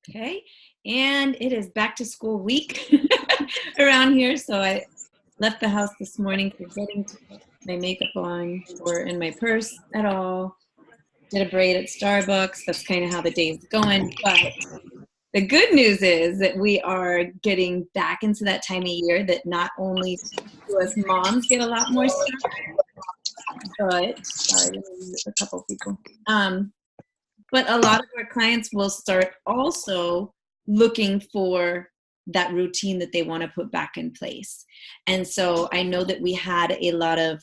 Okay. And it is back to school week around here. So I left the house this morning forgetting to put my makeup on or in my purse at all. Did a braid at Starbucks. That's kind of how the day is going. But the good news is that we are getting back into that time of year that not only do us moms get a lot more stuff, but sorry, a couple people. But a lot of our clients will start also looking for that routine that they want to put back in place. And so I know that we had a lot of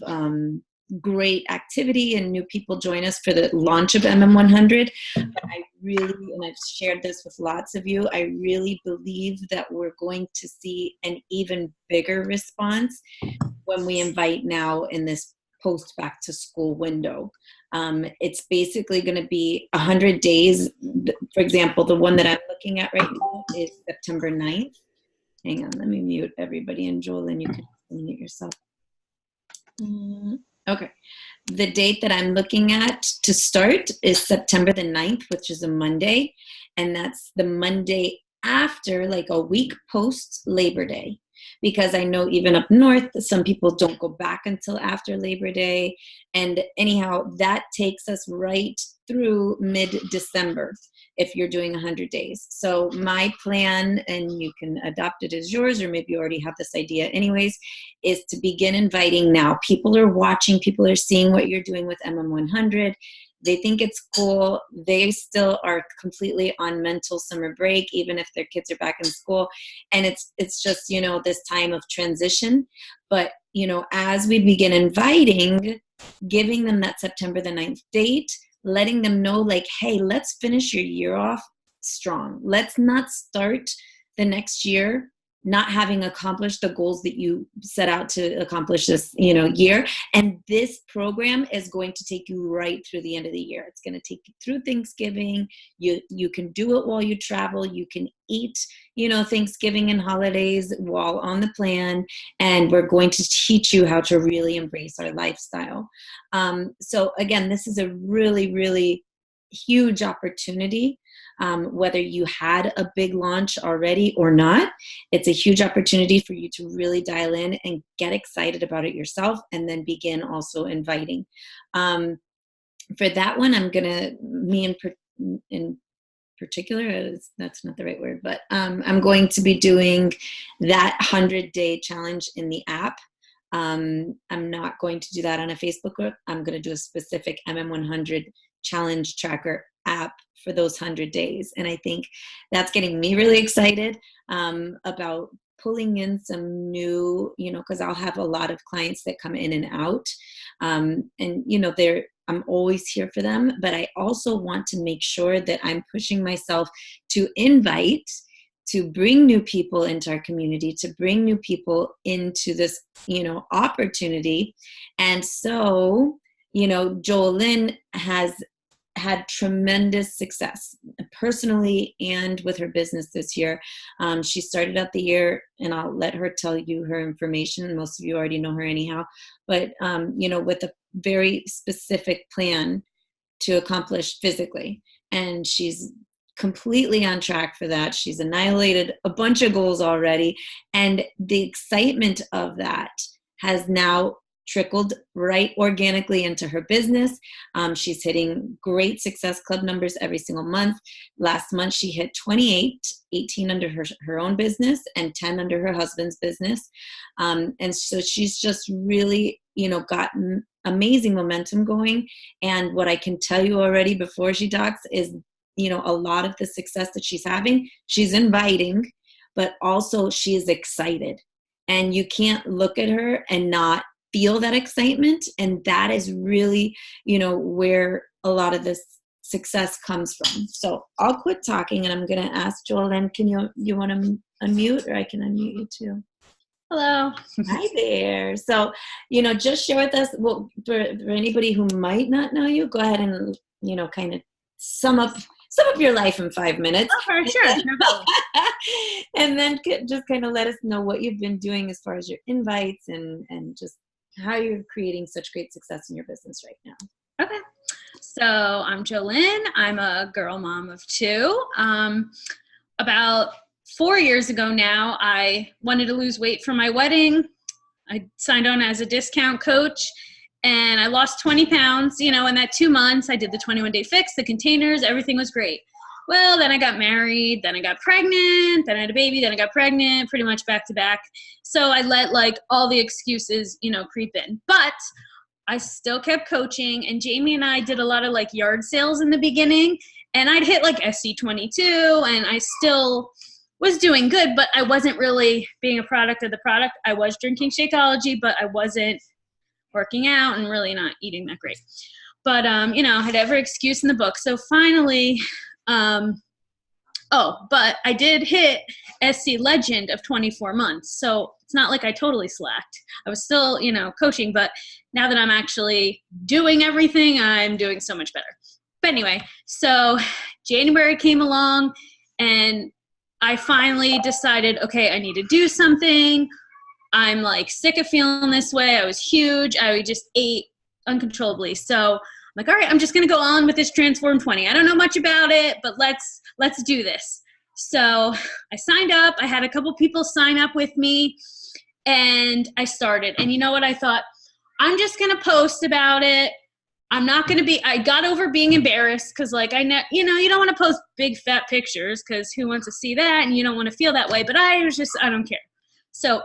great activity and new people join us for the launch of MM100. But I really, and I've shared this with lots of you, I really believe that we're going to see an even bigger response when we invite now in this post back to school window. It's basically going to be 100 days. For example, the one that I'm looking at right now is September 9th. Hang on, let me mute everybody. And Joelyn, you can mute yourself. Okay. The date that I'm looking at to start is September the 9th, which is a Monday. And that's the Monday after, like a week post Labor Day. Because I know even up north, some people don't go back until after Labor Day. And anyhow, that takes us right through mid-December if you're doing 100 days. So my plan, and you can adopt it as yours, or maybe you already have this idea anyways, is to begin inviting now. People are watching, people are seeing what you're doing with MM100. They think it's cool. They still are completely on mental summer break, even if their kids are back in school. And it's just, this time of transition. But, as we begin inviting, giving them that September the 9th date, letting them know like, hey, let's finish your year off strong. Let's not start the next year not having accomplished the goals that you set out to accomplish this, year. And this program is going to take you right through the end of the year. It's going to take you through Thanksgiving. You can do it while you travel. You can eat, Thanksgiving and holidays while on the plan. And we're going to teach you how to really embrace our lifestyle. So again, this is a really, really huge opportunity. Whether you had a big launch already or not, it's a huge opportunity for you to really dial in and get excited about it yourself, and then begin also inviting. For that one, I'm going to, in particular, that's not the right word, but I'm going to be doing that 100-day challenge in the app. I'm not going to do that on a Facebook group. I'm going to do a specific MM100 challenge tracker app for those 100 days. And I think that's getting me really excited about pulling in some new, because I'll have a lot of clients that come in and out. And, I'm always here for them, but I also want to make sure that I'm pushing myself to invite, to bring new people into our community, to bring new people into this, opportunity. And so, Joelyn has had tremendous success personally and with her business this year. She started out the year, and I'll let her tell you her information. Most of you already know her anyhow, but, with a very specific plan to accomplish physically. And she's completely on track for that. She's annihilated a bunch of goals already. And the excitement of that has now trickled right organically into her business. She's hitting great Success Club numbers every single month. Last month, she hit 28, 18 under her own business and 10 under her husband's business. And so she's just really, got amazing momentum going. And what I can tell you already before she talks is, a lot of the success that she's having, she's inviting, but also she is excited. And you can't look at her and not feel that excitement. And that is really, where a lot of this success comes from. So I'll quit talking, and I'm going to ask Joelyn, you want to unmute, or I can unmute you too? Hello. Hi there. So, just share with us, well, for anybody who might not know you, go ahead and, kind of sum up your life in 5 minutes. Oh, for sure. And then just kind of let us know what you've been doing as far as your invites and just how you're creating such great success in your business right now. Okay. So I'm Joelyn. I'm a girl mom of two. About 4 years ago now, I wanted to lose weight for my wedding. I signed on as a discount coach and I lost 20 pounds. In that 2 months, I did the 21-day fix, the containers, everything was great. Well, then I got married, then I got pregnant, then I had a baby, then I got pregnant, pretty much back to back. So I let all the excuses, creep in. But I still kept coaching, and Jamie and I did a lot of yard sales in the beginning, and I'd hit SC22, and I still was doing good, but I wasn't really being a product of the product. I was drinking Shakeology, but I wasn't working out and really not eating that great. But, I had every excuse in the book. So finally, but I did hit SC Legend of 24 months. So it's not like I totally slacked. I was still, coaching, but now that I'm actually doing everything, I'm doing so much better. But anyway, so January came along and I finally decided, okay, I need to do something. I'm sick of feeling this way. I was huge. I just ate uncontrollably. So I'm all right, I'm just going to go on with this Transform 20. I don't know much about it, but let's do this. So I signed up. I had a couple people sign up with me, and I started. And you know what? I thought, I'm just going to post about it. I'm not going to be, I got over being embarrassed because you don't want to post big fat pictures because who wants to see that? And you don't want to feel that way. But I don't care. So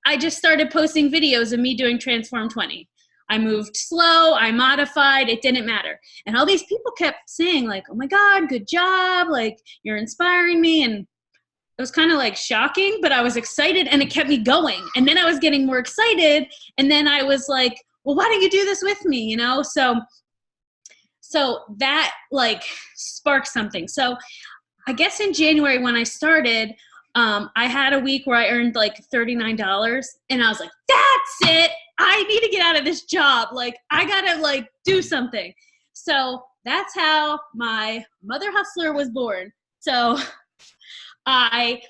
I just started posting videos of me doing Transform 20. I moved slow, I modified, it didn't matter. And all these people kept saying oh my God, good job, you're inspiring me. And it was kind of shocking, but I was excited and it kept me going. And then I was getting more excited. And then I was like, well, why don't you do this with me? So that sparked something. So I guess in January when I started, I had a week where I earned $39 and I was like, that's it. I need to get out of this job. I gotta do something. So that's how my Mother Hustler was born. So I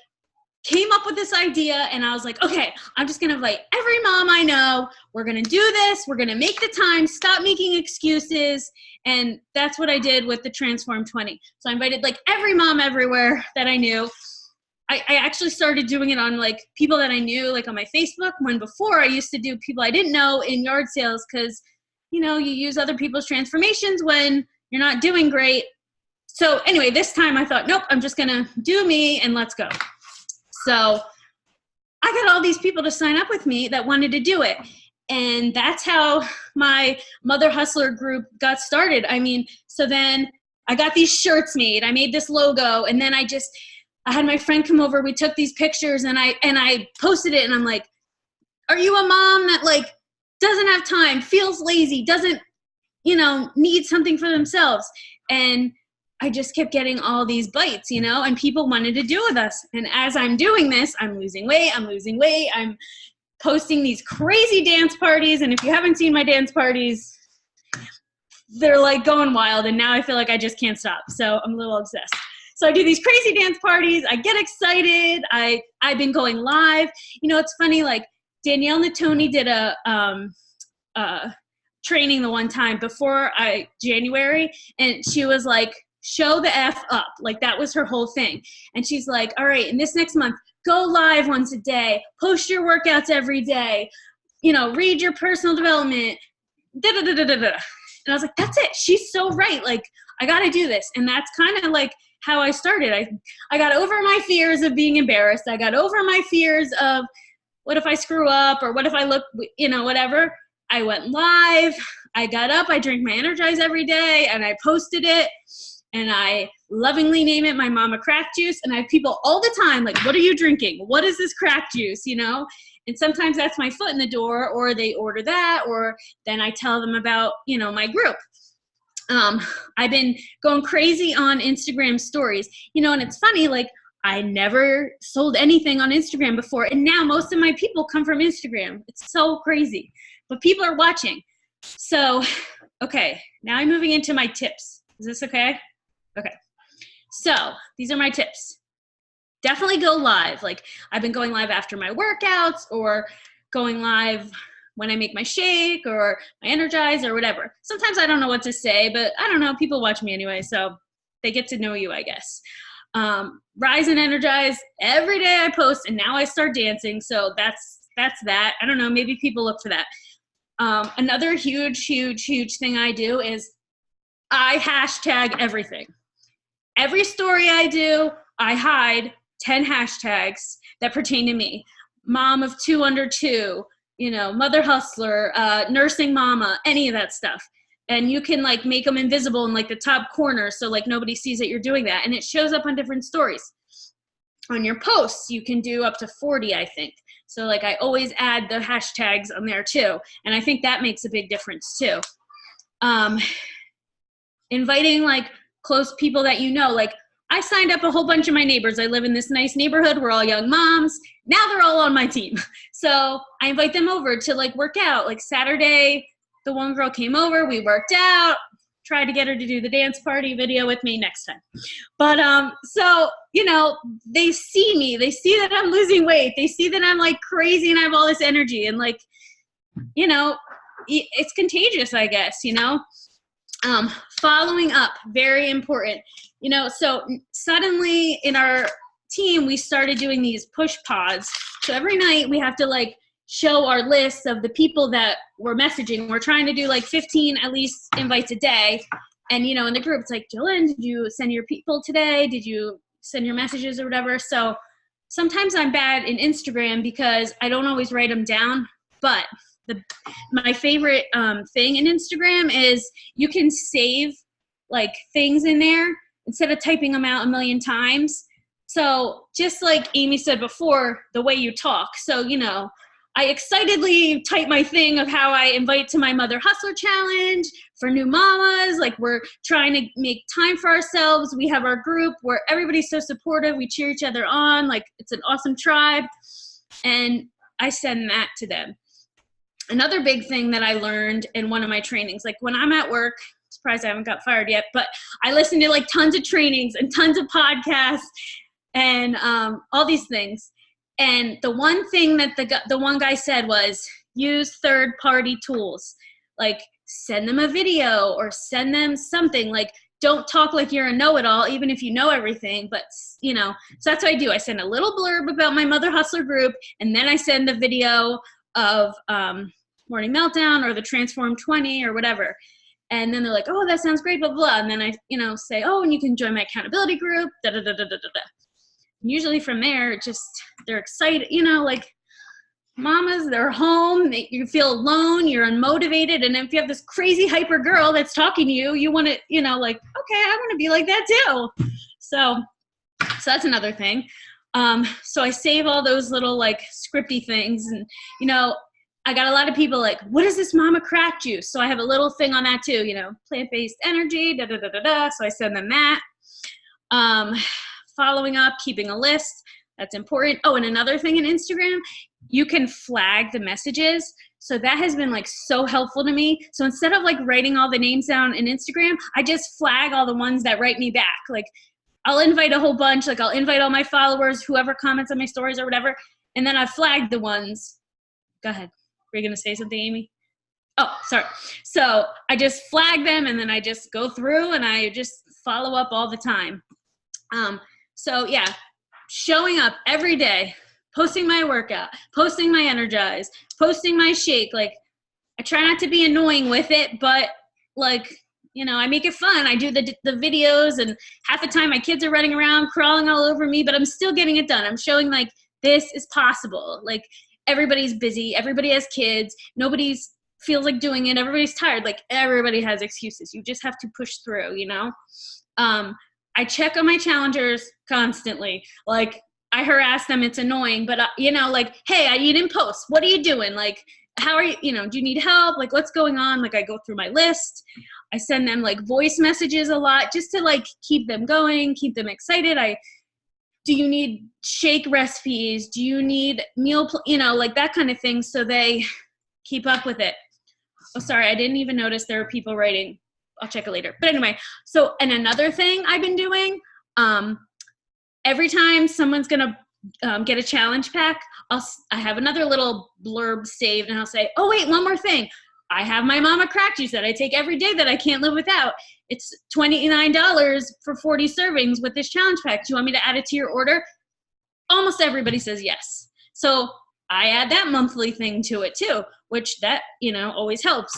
came up with this idea and I was like, okay, I'm just going to invite every mom I know. We're going to do this. We're going to make the time, stop making excuses. And that's what I did with the Transform 20. So I invited every mom everywhere that I knew. I actually started doing it on people that I knew on my Facebook, when before I used to do people I didn't know in yard sales because, you use other people's transformations when you're not doing great. So anyway, this time I thought, nope, I'm just going to do me and let's go. So I got all these people to sign up with me that wanted to do it. And that's how my Mother Hustler group got started. So then I got these shirts made. I made this logo, and then I had my friend come over. We took these pictures and I posted it, and I'm like, are you a mom that doesn't have time, feels lazy, doesn't, need something for themselves? And I just kept getting all these bites, and people wanted to do with us. And as I'm doing this, I'm losing weight. I'm posting these crazy dance parties. And if you haven't seen my dance parties, they're going wild. And now I feel like I just can't stop. So I'm a little obsessed. So I do these crazy dance parties. I get excited. I've been going live. It's funny, Danielle Natoni did a training the one time before January, and she was like, show the F up. That was her whole thing. And she's like, all right, in this next month, go live once a day, post your workouts every day, read your personal development, da-da-da-da-da-da. And I was like, that's it. She's so right. I got to do this. And that's kind of how I started. I got over my fears of being embarrassed. I got over my fears of what if I screw up or what if I look, whatever. I went live. I got up. I drank my Energize every day and I posted it. And I lovingly name it my Mama Crack Juice. And I have people all the time what are you drinking? What is this crack juice? And sometimes that's my foot in the door, or they order that, or then I tell them about, my group. I've been going crazy on Instagram stories, and it's funny, I never sold anything on Instagram before. And now most of my people come from Instagram. It's so crazy, but people are watching. So, okay, now I'm moving into my tips. Is this okay? Okay. So these are my tips. Definitely go live. I've been going live after my workouts or going live when I make my shake or my energize or whatever. Sometimes I don't know what to say, but I don't know. People watch me anyway, so they get to know you, I guess. Rise and energize every day I post, and now I start dancing. So that's that. I don't know. Maybe people look for that. Another huge thing I do is I hashtag everything. Every story I do, I hide 10 hashtags that pertain to me. Mom of 2 under 2, mother hustler, nursing mama, any of that stuff. And you can like make them invisible in like the top corner so like nobody sees that you're doing that. And it shows up on different stories. On your posts, you can do up to 40, I think. So like I always add the hashtags on there too. And I think that makes a big difference too. Inviting like close people that like I signed up a whole bunch of my neighbors. I live in this nice neighborhood. We're all young moms. Now they're all on my team. So I invite them over to like work out. Like Saturday, the one girl came over, we worked out, tried to get her to do the dance party video with me next time. But so, they see me, they see that I'm losing weight. They see that I'm like crazy and I have all this energy and like, it's contagious, I guess, following up, very important. So suddenly in our team, we started doing these push pods. So every night we have to like show our list of the people that we're messaging. We're trying to do like 15 at least invites a day. And, in the group, it's like, Joelyn, did you send your people today? Did you send your messages or whatever? So sometimes I'm bad in Instagram because I don't always write them down. But my favorite thing in Instagram is you can save like things in there instead of typing them out a million times. So just like Amy said before, the way you talk. So, I excitedly type my thing of how I invite to my Mother Hustler Challenge for new mamas. Like we're trying to make time for ourselves. We have our group where everybody's so supportive. We cheer each other on. Like it's an awesome tribe. And I send that to them. Another big thing that I learned in one of my trainings, like when I'm at work, surprised I haven't got fired yet, but I listen to like tons of trainings and tons of podcasts and all these things. And the one thing that the one guy said was use third-party tools, like send them a video or send them something. Like don't talk like you're a know-it-all, even if you know everything. But, so that's what I do. I send a little blurb about my Mother Hustler group, and then I send the video of Morning Meltdown or the Transform 20 or whatever. And then they're like, oh, that sounds great, blah, blah. And then I, say, oh, and you can join my accountability group, da-da-da-da-da-da. Usually from there, they're excited, like mamas, they're home, you feel alone, you're unmotivated. And if you have this crazy hyper girl that's talking to you, you want to, like, okay, I want to be like that too. So that's another thing. So I save all those little like scripty things and, I got a lot of people like, what is this mama crack juice? So I have a little thing on that too, plant-based energy, da-da-da-da-da. So I send them that. Following up, keeping a list, that's important. Oh, and another thing in Instagram, you can flag the messages. So that has been like so helpful to me. So instead of like writing all the names down in Instagram, I just flag all the ones that write me back. Like I'll invite a whole bunch, like I'll invite all my followers, whoever comments on my stories or whatever. And then I flag the ones. Go ahead. Were you going to say something, Amy? Oh, sorry. So I just flag them and then I just go through and I just follow up all the time. So yeah, showing up every day, posting my workout, posting my energize, posting my shake. Like I try not to be annoying with it, but like, I make it fun. I do the videos and half the time my kids are running around crawling all over me, but I'm still getting it done. I'm showing like this is possible. Like everybody's busy. Everybody has kids. Nobody's feels like doing it. Everybody's tired. Like everybody has excuses. You just have to push through, I check on my challengers constantly. Like I harass them. It's annoying, but like, hey, you didn't post. What are you doing? Like, how are you, do you need help? Like what's going on? Like I go through my list. I send them like voice messages a lot just to like keep them going, keep them excited. Do you need shake recipes? Do you need meal, like that kind of thing. So they keep up with it. Oh, sorry. I didn't even notice there were people writing. I'll check it later. But anyway, so, and another thing I've been doing, every time someone's going to get a challenge pack, I have another little blurb saved, and I'll say, oh wait, one more thing. I have my Mama Crack Juice that I take every day that I can't live without. It's $29 for 40 servings with this challenge pack. Do you want me to add it to your order? Almost everybody says yes. So I add that monthly thing to it too, which that, always helps.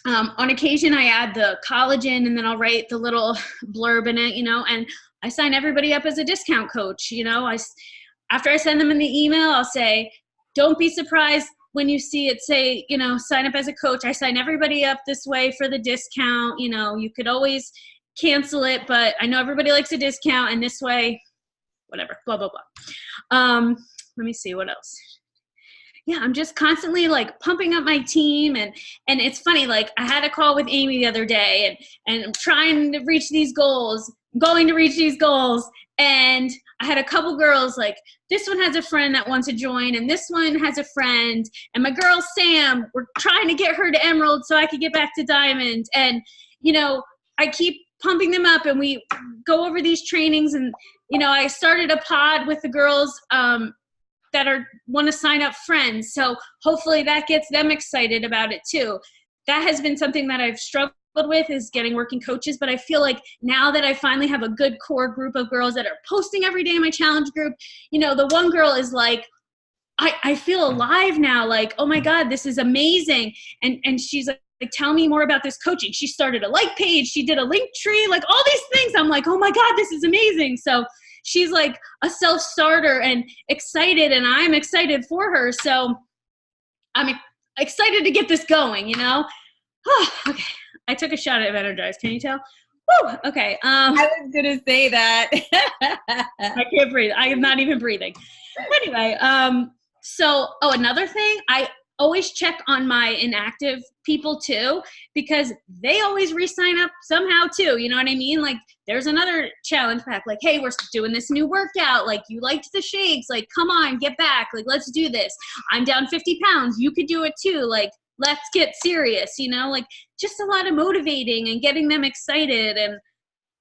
On occasion, I add the collagen, and then I'll write the little blurb in it, and I sign everybody up as a discount coach. After I send them in the email, I'll say, don't be surprised when you see it say, sign up as a coach. I sign everybody up this way for the discount. You could always cancel it, but I know everybody likes a discount, and this way, whatever, blah, blah, blah. Let me see what else. Yeah, I'm just constantly like pumping up my team, and it's funny, like I had a call with Amy the other day, and I'm trying to reach these goals, going to reach these goals, and I had a couple girls, like this one has a friend that wants to join, and this one has a friend, and my girl Sam, we're trying to get her to Emerald so I could get back to Diamond, and I keep pumping them up, and we go over these trainings, and I started a pod with the girls that want to sign up friends. So hopefully that gets them excited about it too. That has been something that I've struggled with, is getting working coaches. But I feel like now that I finally have a good core group of girls that are posting every day in my challenge group, the one girl is like, I feel alive now. Like, oh my God, this is amazing. And she's like, tell me more about this coaching. She started a like page. She did a link tree, like all these things. I'm like, oh my God, this is amazing. So she's like a self-starter and excited, and I'm excited for her. So I'm excited to get this going, Okay. I took a shot at Energize. Can you tell? Woo! Okay. I was going to say that. I can't breathe. I am not even breathing. Anyway, another thing, I always check on my inactive people too, because they always re-sign up somehow too. You know what I mean? Like there's another challenge pack, like, hey, we're doing this new workout. Like you liked the shakes, like, come on, get back. Like, let's do this. I'm down 50 pounds. You could do it too. Like, let's get serious, like just a lot of motivating and getting them excited. And,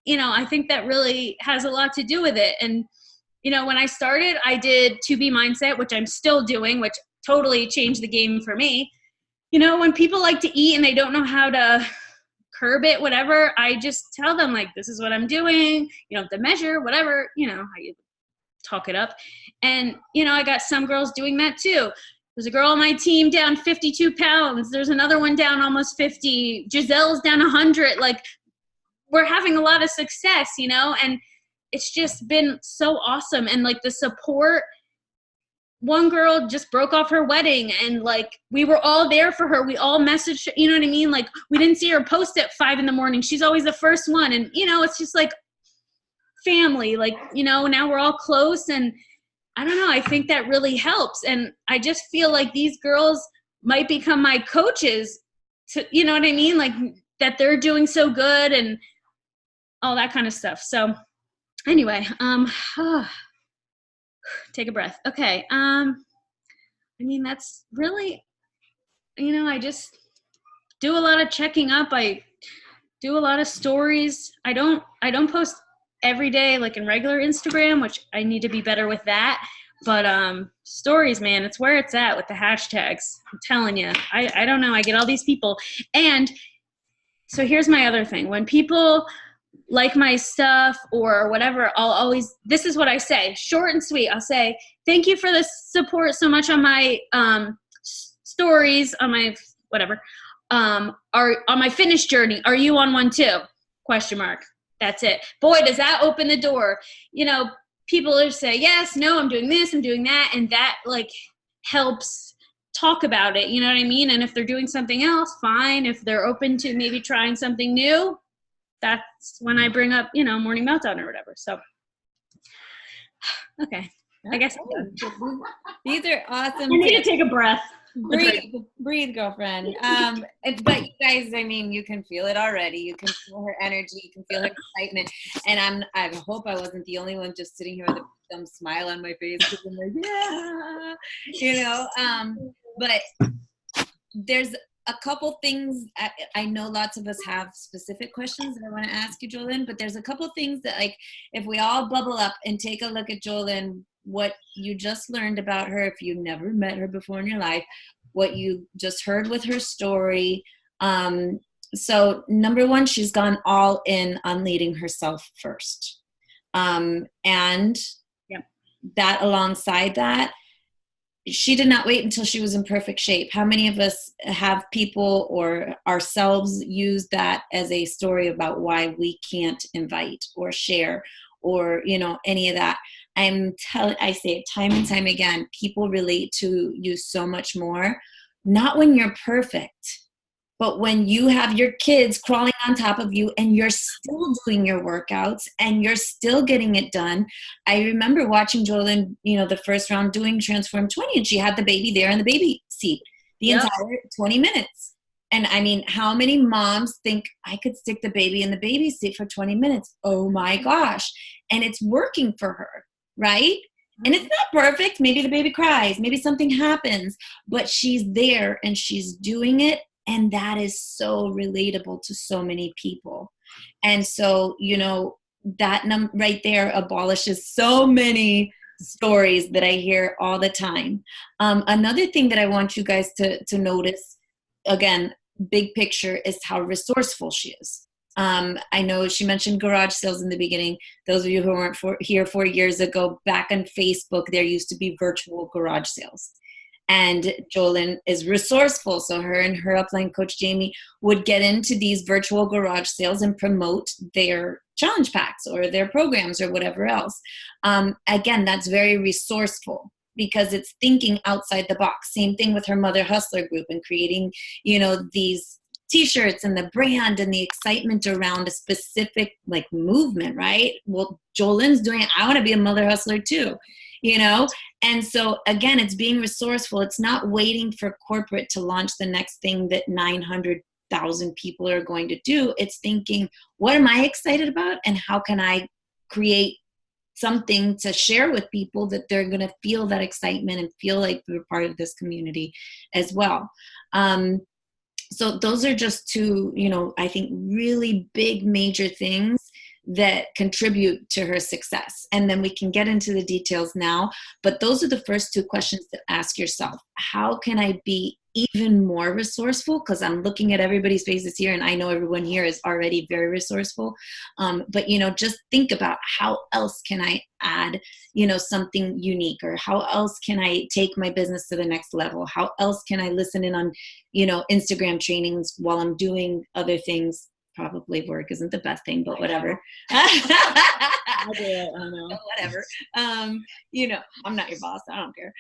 I think that really has a lot to do with it. And, when I started, I did 2B mindset, which I'm still doing, which totally changed the game for me. When people like to eat and they don't know how to curb it, whatever, I just tell them, like, this is what I'm doing. You don't have to measure, whatever, how you talk it up. And, I got some girls doing that too. There's a girl on my team down 52 pounds. There's another one down almost 50. Giselle's down 100. Like, we're having a lot of success, and it's just been so awesome. And like the support, one girl just broke off her wedding, and like we were all there for her. We all messaged, you know what I mean? Like we didn't see her post at 5 a.m. She's always the first one. And, it's just like family, like, now we're all close. And I don't know, I think that really helps. And I just feel like these girls might become my coaches to, you know what I mean? Like that they're doing so good and all that kind of stuff. So anyway, take a breath. Okay. That's really, I just do a lot of checking up. I do a lot of stories. I don't post every day, like in regular Instagram, which I need to be better with that. But stories, man, it's where it's at with the hashtags. I'm telling you, I don't know. I get all these people. And so here's my other thing. When people like my stuff or whatever, I'll always, this is what I say, short and sweet. I'll say, thank you for the support so much on my stories, on my whatever, on my fitness journey. Are you on one too? Question mark. That's it. Boy, does that open the door. People will say, yes, no, I'm doing this, I'm doing that. And that like helps talk about it. You know what I mean? And if they're doing something else, fine. If they're open to maybe trying something new, that's when I bring up, Morning Meltdown or whatever. So, okay. I guess these are awesome. I need to take a breath. Breathe, girlfriend. But you guys, you can feel it already. You can feel her energy. You can feel her excitement. And I hope I wasn't the only one just sitting here with a dumb smile on my face. Because I'm like, yeah, but there's a couple things. I know lots of us have specific questions that I want to ask you, Joelyn, but there's a couple things that, like, if we all bubble up and take a look at Joelyn, what you just learned about her, if you never met her before in your life, what you just heard with her story. So number one, she's gone all in on leading herself first. And Yep. that alongside that, she did not wait until she was in perfect shape. How many of us have people or ourselves use that as a story about why we can't invite or share or, you know, any of that? I say it time and time again, people relate to you so much more, not when you're perfect, but when you have your kids crawling on top of you and you're still doing your workouts and you're still getting it done. I remember watching Joelyn, you know, the first round doing Transform 20, and she had the baby there in the baby seat the Yep. entire 20 minutes. And I mean, how many moms think I could stick the baby in the baby seat for 20 minutes? Oh my gosh. And it's working for her, right? And it's not perfect. Maybe the baby cries, maybe something happens, but she's there and she's doing it. And that is so relatable to so many people. And so, you know, that right there abolishes so many stories that I hear all the time. Another thing that I want you guys to notice, again, big picture, is how resourceful she is. I know she mentioned garage sales in the beginning. Those of you who weren't here 4 years ago, back on Facebook, there used to be virtual garage sales. And Joelyn is resourceful. So her and her upline coach, Jamie, would get into these virtual garage sales and promote their challenge packs or their programs or whatever else. Again, that's very resourceful because it's thinking outside the box. Same thing with her Mother Hustler group and creating, you know, these t-shirts and the brand and the excitement around a specific like movement, right? Well, Joelyn's doing, I want to be a Mother Hustler too, you know? And so again, it's being resourceful. It's not waiting for corporate to launch the next thing that 900,000 people are going to do. It's thinking, what am I excited about? And how can I create something to share with people that they're going to feel that excitement and feel like they're part of this community as well. So those are just two, you know, I think really big, major things that contribute to her success. And then we can get into the details now, but those are the first two questions to ask yourself. How can I be even more resourceful? Because I'm looking at everybody's faces here and I know everyone here is already very resourceful. But, you know, just think about how else can I add, you know, something unique, or how else can I take my business to the next level? How else can I listen in on, you know, Instagram trainings while I'm doing other things? Probably work isn't the best thing, but whatever. I do it, I know. Whatever. You know, I'm not your boss. I don't care.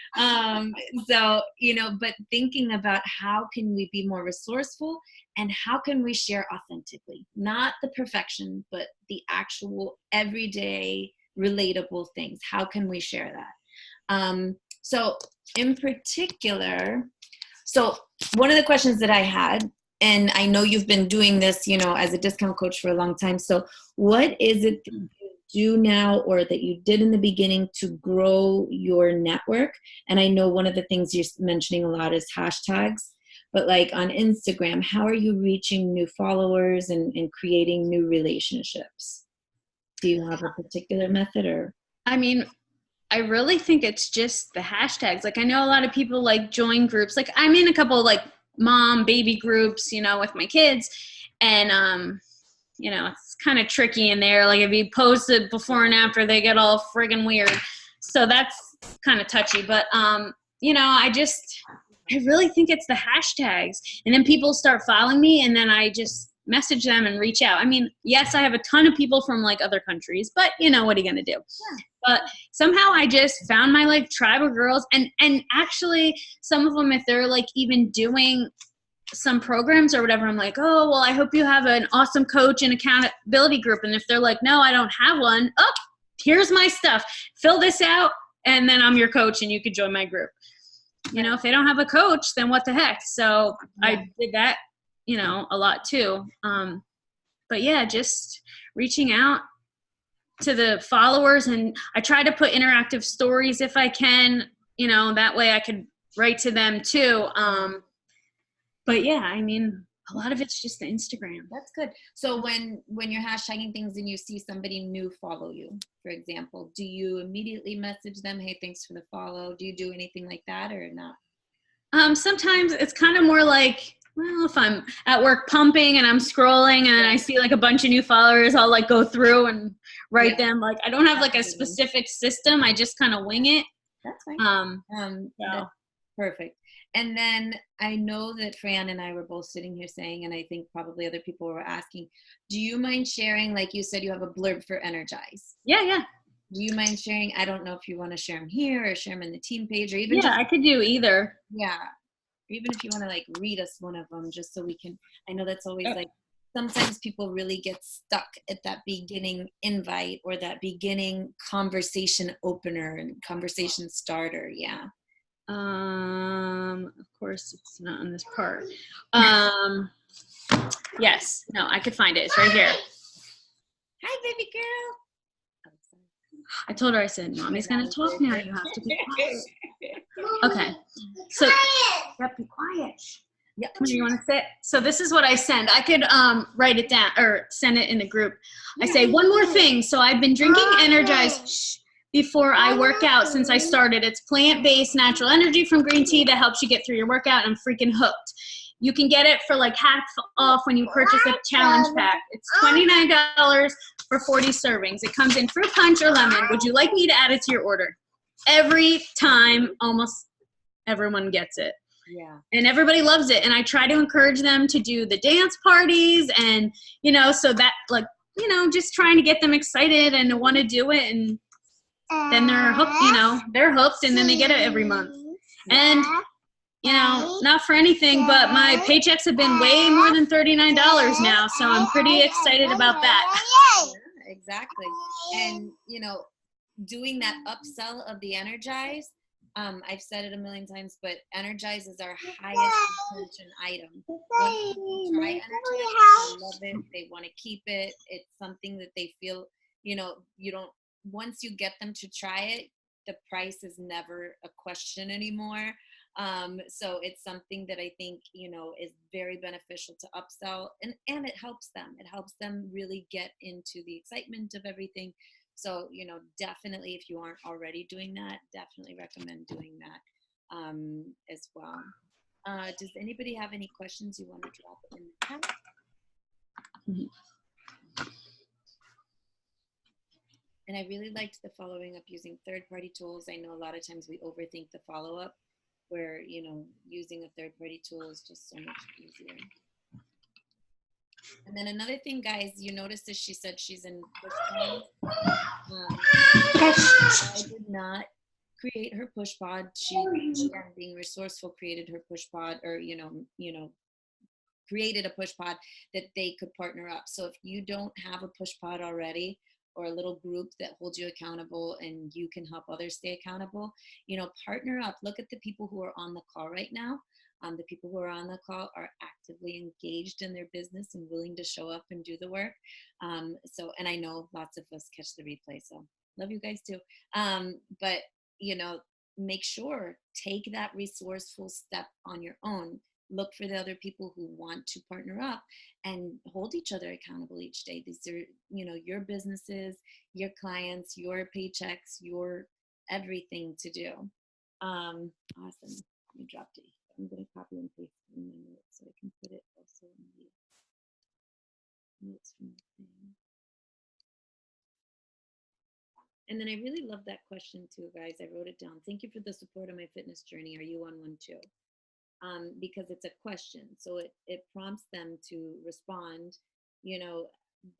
So, you know, but thinking about how can we be more resourceful and how can we share authentically, not the perfection, but the actual everyday relatable things. How can we share that? So in particular, so one of the questions that I had, and I know you've been doing this, you know, as a discount coach for a long time. So what is it that you do now or that you did in the beginning to grow your network? And I know one of the things you're mentioning a lot is hashtags, but like on Instagram, how are you reaching new followers and creating new relationships? Do you have a particular method or? I mean, I really think it's just the hashtags. Like I know a lot of people like join groups. Like I'm in a couple like mom baby groups, you know, with my kids, and you know, it's kind of tricky in there. Like if you post it before and after, they get all friggin' weird. So that's kind of touchy. But you know, I really think it's the hashtags, and then people start following me, and then I just message them and reach out. I mean, yes, I have a ton of people from like other countries, but you know, what are you gonna do? Yeah. But somehow I just found my like tribe of girls, and actually some of them, if they're like even doing some programs or whatever, I'm like, oh, well, I hope you have an awesome coach and accountability group. And if they're like, no, I don't have one, oh, here's my stuff. Fill this out, and then I'm your coach, and you could join my group. You know, if they don't have a coach, then what the heck? So yeah. I did that, you know, a lot too. But yeah, just reaching out to the followers, and I try to put interactive stories if I can, you know, that way I could write to them too. But yeah, I mean, a lot of it's just the Instagram. That's good. So when you're hashtagging things and you see somebody new follow you, for example, do you immediately message them, hey, thanks for the follow? Do you do anything like that or not? Sometimes it's kind of more like, well, if I'm at work pumping and I'm scrolling and I see like a bunch of new followers, I'll like go through and write them. Like I don't have like a specific system. I just kind of wing it. That's fine. So. That's perfect. And then I know that Fran and I were both sitting here saying, and I think probably other people were asking, do you mind sharing, like you said, you have a blurb for Energize? Yeah. Do you mind sharing? I don't know if you want to share them here or share them in the team page or even I could do either. Yeah. Even if you want to like read us one of them just so we can, I know that's always like, sometimes people really get stuck at that beginning invite or that beginning conversation opener and conversation starter. Yeah. Of course it's not on this part. Yes, no, I could find it. It's right here. Hi, baby girl. I told her, I said, Mommy's going to talk now. You have to be quiet. Okay. So, yep, be quiet. Yeah. Come here, you want to sit? So this is what I send. I could write it down or send it in a group. I say, one more thing. So I've been drinking Energize before I work out since I started. It's plant-based natural energy from green tea that helps you get through your workout. I'm freaking hooked. You can get it for like half off when you purchase a challenge pack. It's $29 for 40 servings. It comes in fruit punch or lemon. Would you like me to add it to your order? Every time, almost everyone gets it. Yeah. And everybody loves it. And I try to encourage them to do the dance parties and, so that like, just trying to get them excited and to want to do it. And then they're hooked, they're hooked and then they get it every month. And not for anything, but my paychecks have been way more than $39 now. So I'm pretty excited about that. Yeah, exactly. And, doing that upsell of the Energize, I've said it a million times, but Energize is our highest retention item. Once people try Energize, they love it. They want to keep it. It's something that they feel, once you get them to try it, the price is never a question anymore. So it's something that I think, is very beneficial to upsell and it helps them. It helps them really get into the excitement of everything. So, definitely if you aren't already doing that, definitely recommend doing that as well. Does anybody have any questions you want to drop in the chat? Mm-hmm. And I really liked the following up using third-party tools. I know a lot of times we overthink the follow-up where, using a third-party tool is just so much easier. And then another thing, guys, you notice that she said she's in push pod. I did not create her push pod. She being resourceful, created her push pod or, created a push pod that they could partner up. So if you don't have a push pod already, or a little group that holds you accountable and you can help others stay accountable, partner up. Look at the people who are on the call right now. The people who are on the call are actively engaged in their business and willing to show up and do the work. And I know lots of us catch the replay, so love you guys too. But, make sure, take that resourceful step on your own. Look for the other people who want to partner up and hold each other accountable each day. These are, your businesses, your clients, your paychecks, your everything to do. Awesome. You dropped it. I'm going to copy and paste it in my notes so I can put it also in the notes from the thing. And then I really love that question too, guys. I wrote it down. Thank you for the support of my fitness journey. Are you on one too? Because it's a question. So it prompts them to respond,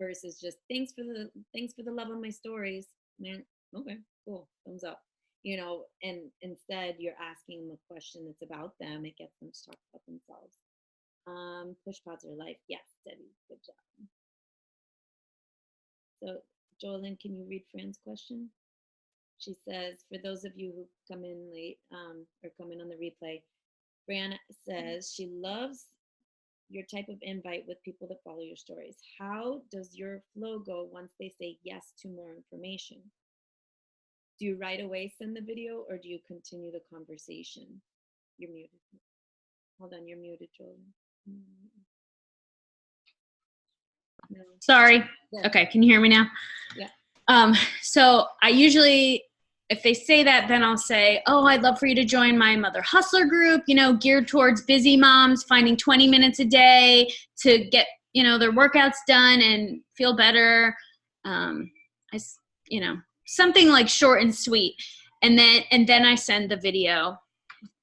versus just thanks for the love on my stories. Man, okay, cool, thumbs up. And instead you're asking them a question that's about them. It gets them to talk about themselves. Push pods are life. Yes, Debbie, good job. So Joelyn, can you read Fran's question? She says, for those of you who come in late or come in on the replay, Fran says she loves your type of invite with people that follow your stories. How does your flow go once they say yes to more information? Do you right away send the video or do you continue the conversation? You're muted. Hold on, you're muted, Joelyn. Sorry. Yeah. Okay, can you hear me now? Yeah. So I usually, if they say that, then I'll say, oh, I'd love for you to join my Mother Hustler group, geared towards busy moms, finding 20 minutes a day to get, their workouts done and feel better. I, something like short and sweet. And then I send the video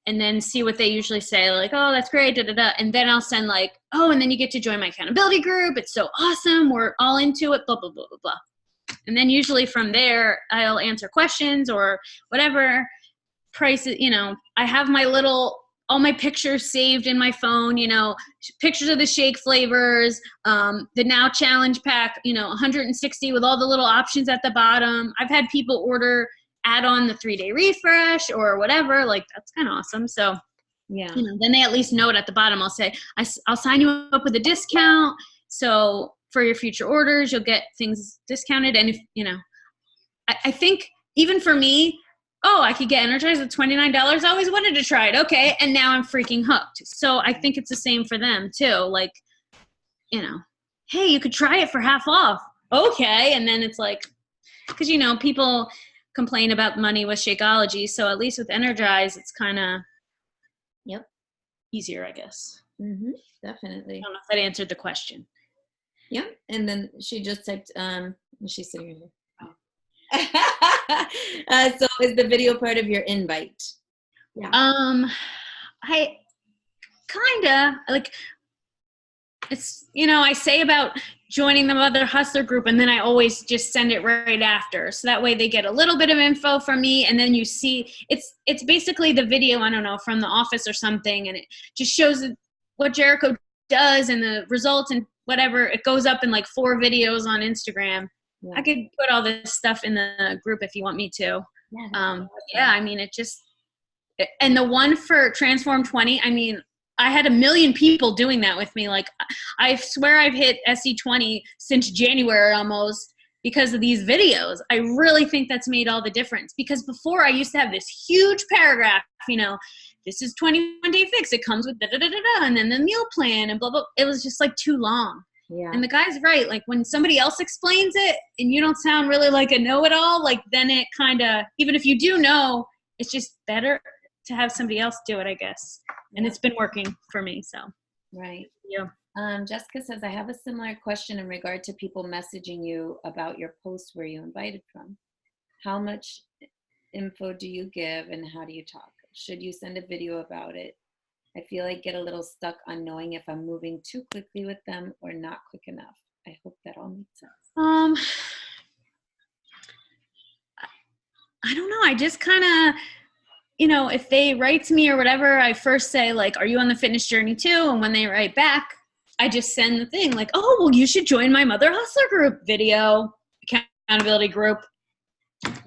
and then see what they usually say, like, oh, that's great, da, da, da. And then I'll send like, oh, and then you get to join my accountability group. It's so awesome. We're all into it, blah, blah, blah, blah, blah. And then usually from there, I'll answer questions or whatever prices, I have all my pictures saved in my phone, pictures of the shake flavors, the Now Challenge pack, 160 with all the little options at the bottom. I've had people add on the 3-day refresh or whatever. Like, that's kind of awesome. So, yeah, then they at least know it at the bottom. I'll say, I'll sign you up with a discount. So for your future orders, you'll get things discounted. And if, I think even for me, oh, I could get energized at $29. I always wanted to try it. Okay. And now I'm freaking hooked. So I think it's the same for them too. Like, hey, you could try it for half off. Okay. And then it's like, because, people complain about money with Shakeology. So at least with Energize, it's kind of easier, I guess. Mm-hmm. Definitely. I don't know if that answered the question. Yeah. And then she just typed, she's sitting here. So is the video part of your invite? Yeah. I kinda like, it's, I say about joining the Mother Hustler group and then I always just send it right after. So that way they get a little bit of info from me and then you see it's basically the video, I don't know, from The Office or something. And it just shows what Jericho does and the results and whatever. It goes up in like 4 videos on Instagram. Yeah. I could put all this stuff in the group if you want me to. Yeah, awesome. I mean, and the one for Transform 20, I mean, I had 1 million people doing that with me. Like, I swear I've hit SC20 since January almost because of these videos. I really think that's made all the difference because before I used to have this huge paragraph, this is 21 Day Fix. It comes with da da da da da, and then the meal plan and blah blah. It was just like too long. Yeah. And the guy's right. Like when somebody else explains it and you don't sound really like a know-it-all, like then it kind of, even if you do know, it's just better to have somebody else do it, I guess. And it's been working for me. So. Right. Yeah. Jessica says, I have a similar question in regard to people messaging you about your post where you invited from. How much info do you give and how do you talk? Should you send a video about it? I feel like get a little stuck on knowing if I'm moving too quickly with them or not quick enough. I hope that all makes sense. I don't know. I just kind of, if they write to me or whatever, I first say like, are you on the fitness journey too? And when they write back, I just send the thing like, oh, well, you should join my Mother Hustler group video, accountability group.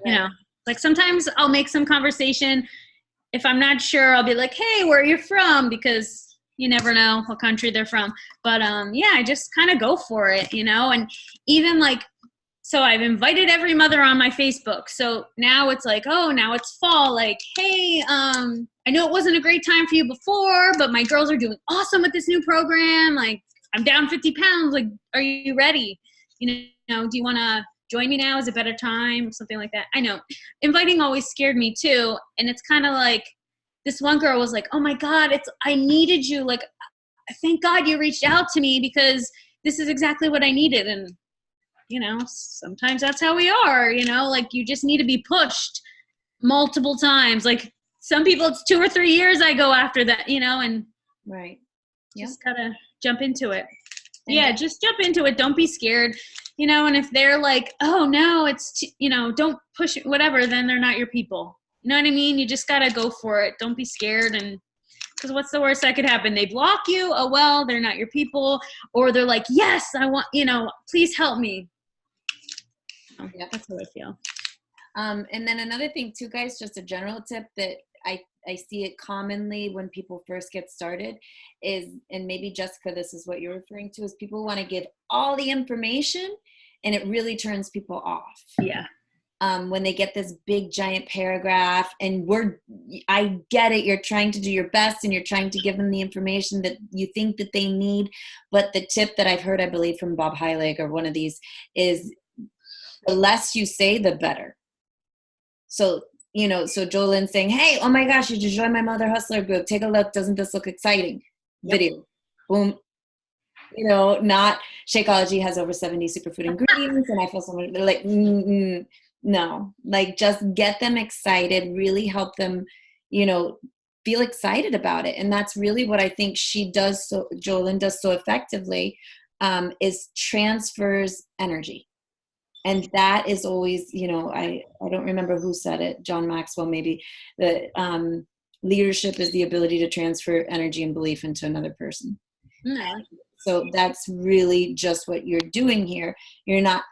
Yeah. Like sometimes I'll make some conversation. If I'm not sure, I'll be like, hey, where are you from? Because you never know what country they're from. But I just kind of go for it, and even like, so I've invited every mother on my Facebook. So now it's like, oh, now it's fall. Like, hey, I know it wasn't a great time for you before, but my girls are doing awesome with this new program. Like, I'm down 50 pounds. Like, are you ready? Do you want to join me now? Is a better time? Something like that. I know inviting always scared me too. And it's kind of like this one girl was like, oh my God, I needed you. Like, thank God you reached out to me because this is exactly what I needed. And, sometimes that's how we are, like you just need to be pushed multiple times. Like some people it's 2 or 3 years I go after that, and right. Just gotta jump into it. Yeah, just jump into it. Don't be scared. And if they're like, oh no, it's, don't push it, whatever, then they're not your people. You know what I mean? You just got to go for it. Don't be scared. And because what's the worst that could happen? They block you. Oh, well, they're not your people. Or they're like, yes, I want, please help me. So, yeah, that's how I feel. And then another thing too, guys, just a general tip that I see it commonly when people first get started is, and maybe Jessica, this is what you're referring to, is people want to give all the information and it really turns people off. Yeah. when they get this big giant paragraph, and I get it, you're trying to do your best and you're trying to give them the information that you think that they need, but the tip that I've heard, I believe from Bob Heilig or one of these, is the less you say, the better. So, so Joelyn's saying, hey, oh my gosh, you just joined my Mother Hustler group. Take a look. Doesn't this look exciting? Yep. Video. Boom. Not Shakeology has over 70 superfood ingredients and I feel so much like, no, like just get them excited, really help them, feel excited about it. And that's really what I think Joelyn does so effectively, is transfers energy. And that is always, I don't remember who said it, John Maxwell maybe, that leadership is the ability to transfer energy and belief into another person. Mm-hmm. So that's really just what you're doing here. You're not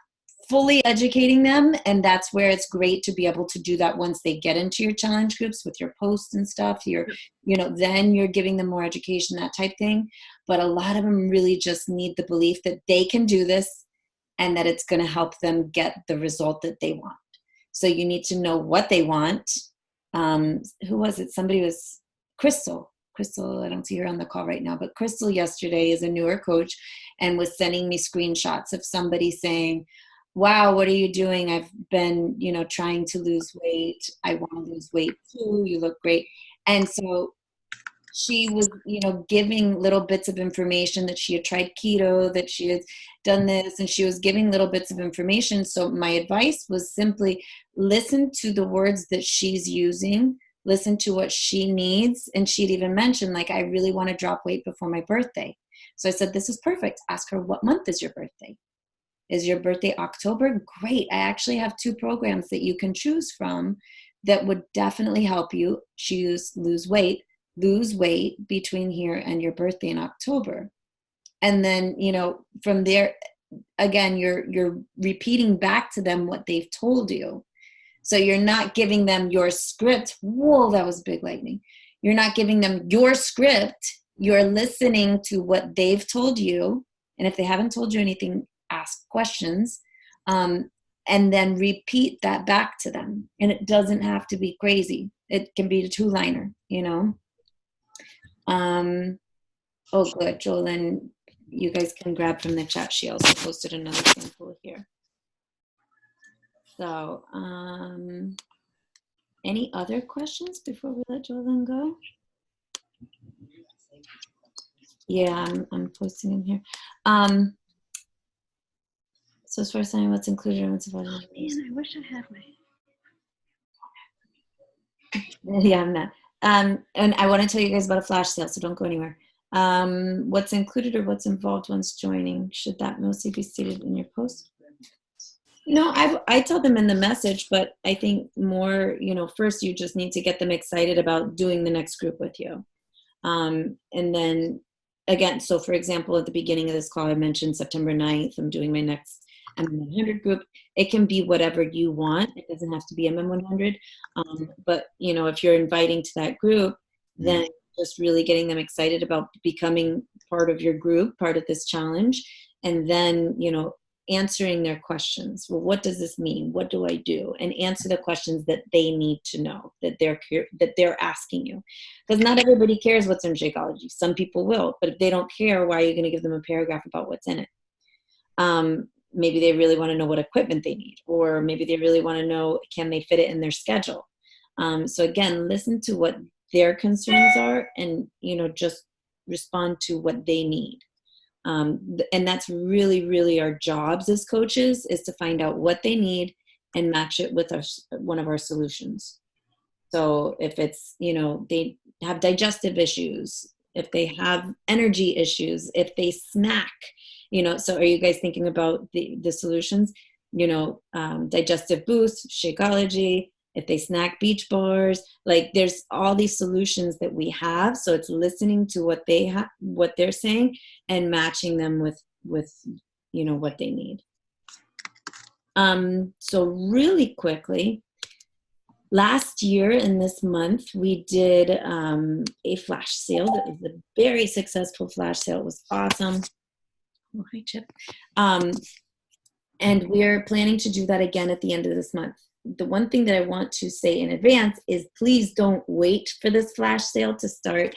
fully educating them, and that's where it's great to be able to do that once they get into your challenge groups with your posts and stuff. Then you're giving them more education, that type thing. But a lot of them really just need the belief that they can do this and that it's going to help them get the result that they want. So you need to know what they want. Who was it? Somebody was Crystal, I don't see her on the call right now, but Crystal yesterday is a newer coach and was sending me screenshots of somebody saying, wow, what are you doing? I've been, trying to lose weight. I want to lose weight too. You look great. And so she was, giving little bits of information that she had tried keto, that she had done this, and she was giving little bits of information. So my advice was simply listen to the words that she's using, listen to what she needs. And she'd even mentioned, like, I really want to drop weight before my birthday. So I said, this is perfect. Ask her, what month is your birthday? Is your birthday October? Great. I actually have 2 programs that you can choose from that would definitely help you lose weight between here and your birthday in October. And then, from there, again, you're repeating back to them what they've told you. So you're not giving them your script. Whoa, that was big lightning. You're not giving them your script. You're listening to what they've told you. And if they haven't told you anything, ask questions, and then repeat that back to them. And it doesn't have to be crazy. It can be a 2-liner, Oh, good. Joelyn, you guys can grab from the chat. She also posted another sample here. So, any other questions before we let Joelyn go? Yeah, I'm posting them here. So as far as saying what's included and what's avoided. Man, I wish I had my. Yeah, I'm not. And I want to tell you guys about a flash sale, so don't go anywhere. What's included or what's involved once joining? Should that mostly be stated in your post? No, I tell them in the message, but I think more, first you just need to get them excited about doing the next group with you. And then again, so for example, at the beginning of this call, I mentioned September 9th, I'm doing my next MM100 group. It can be whatever you want. It doesn't have to be MM100. But, if you're inviting to that group, then just really getting them excited about becoming part of your group, part of this challenge, and then, answering their questions. Well, what does this mean? What do I do? And answer the questions that they need to know, that they're asking you. Because not everybody cares what's in Shakeology. Some people will, but if they don't care, why are you going to give them a paragraph about what's in it? Maybe they really want to know what equipment they need, or maybe they really want to know, can they fit it in their schedule? So again, listen to what their concerns are and, just respond to what they need. And that's really, really our jobs as coaches, is to find out what they need and match it with one of our solutions. So if it's, they have digestive issues, if they have energy issues, if they snack, so are you guys thinking about the solutions? Digestive boost, Shakeology, if they snack, beach bars, like there's all these solutions that we have. So it's listening to what they're saying and matching them with what they need. So really quickly, last year in this month, we did a flash sale. That was a very successful flash sale. It was awesome. Okay, Chip. And we're planning to do that again at the end of this month. the one thing that I want to say in advance is please don't wait for this flash sale to start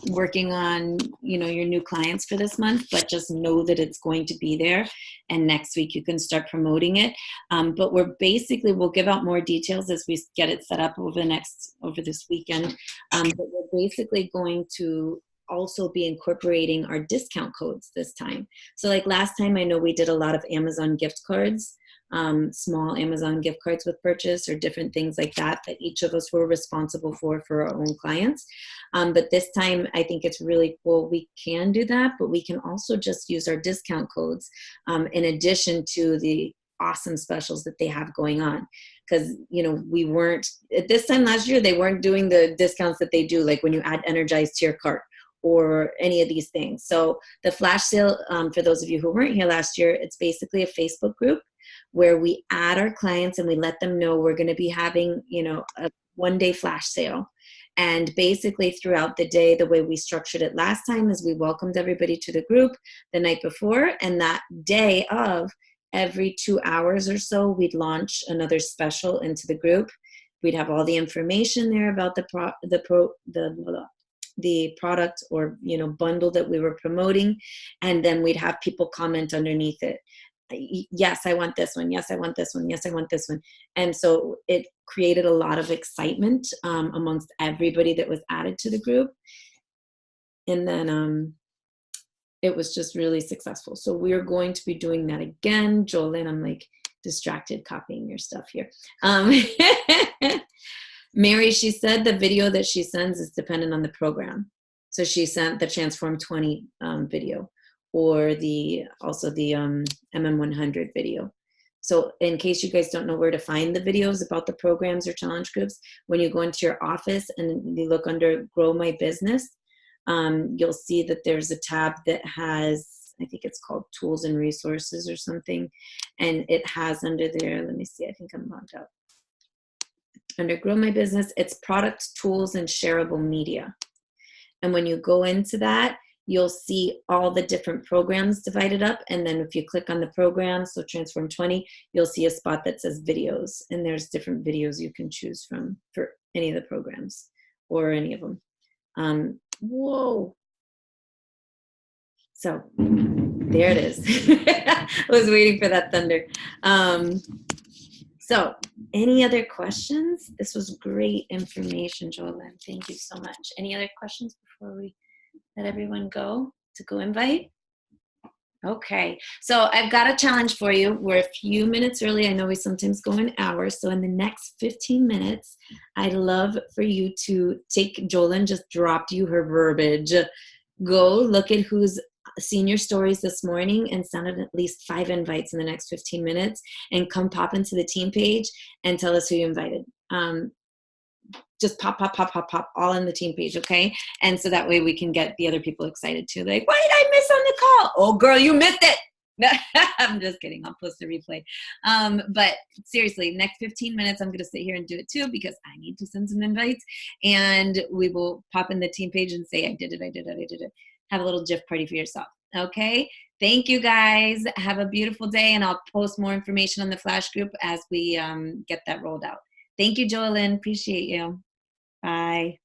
working on, you know, your new clients for this month, but just know that it's going to be there. And next week you can start promoting it. But we'll give out more details as we get it set up over this weekend. But we're basically going to also be incorporating our discount codes this time. So like last time, I know we did a lot of Amazon gift cards, small Amazon gift cards with purchase or different things like that each of us were responsible for our own clients. But this time, I think it's really cool. We can do that, but we can also just use our discount codes in addition to the awesome specials that they have going on. Because, you know, we weren't, at this time last year, they weren't doing the discounts that they do, like when you add Energize to your cart or any of these things. So the flash sale, for those of you who weren't here last year, it's basically a Facebook group where we add our clients and we let them know we're going to be having, you know, a one-day flash sale. And basically throughout the day, the way we structured it last time is we welcomed everybody to the group the night before, and that day of, every 2 hours or so, we'd launch another special into the group. We'd have all the information there about the product or, you know, bundle that we were promoting, and then we'd have people comment underneath it. Yes, I want this one. Yes, I want this one. Yes, I want this one. And so it created a lot of excitement amongst everybody that was added to the group. And then it was just really successful. So we're going to be doing that again. Joelyn, I'm like distracted copying your stuff here. Mary, she said the video that she sends is dependent on the program. So she sent the Transform 20 video, or also the MM100 video. So in case you guys don't know where to find the videos about the programs or challenge groups, when you go into your office and you look under Grow My Business, you'll see that there's a tab that has, I think it's called Tools and Resources or something. And it has under there, let me see, I think I'm logged out. Under Grow My Business, it's Products, Tools, and Shareable Media. And when you go into that, you'll see all the different programs divided up. And then if you click on the program, so Transform 20, you'll see a spot that says videos. And there's different videos you can choose from for any of the programs or any of them. Whoa. So there it is. I was waiting for that thunder. So any other questions? This was great information, Joelyn. Thank you so much. Any other questions before we let everyone go to go invite? Okay, so I've got a challenge for you. We're a few minutes early. I know we sometimes go an hour. So in the next 15 minutes, I'd love for you to take, Joelyn just dropped you her verbiage. Go look at who's seen your stories this morning and send out at least 5 invites in the next 15 minutes, and come pop into the team page and tell us who you invited. Just pop all in the team page, okay? And so that way we can get the other people excited too. Like, what did I miss on the call? Oh, girl, you missed it. I'm just kidding. I'll post a replay. But seriously, next 15 minutes, I'm going to sit here and do it too, because I need to send some invites. And we will pop in the team page and say, I did it. Have a little GIF party for yourself. Okay? Thank you, guys. Have a beautiful day. And I'll post more information on the Flash group as we get that rolled out. Thank you, Joelyn. Appreciate you. Bye.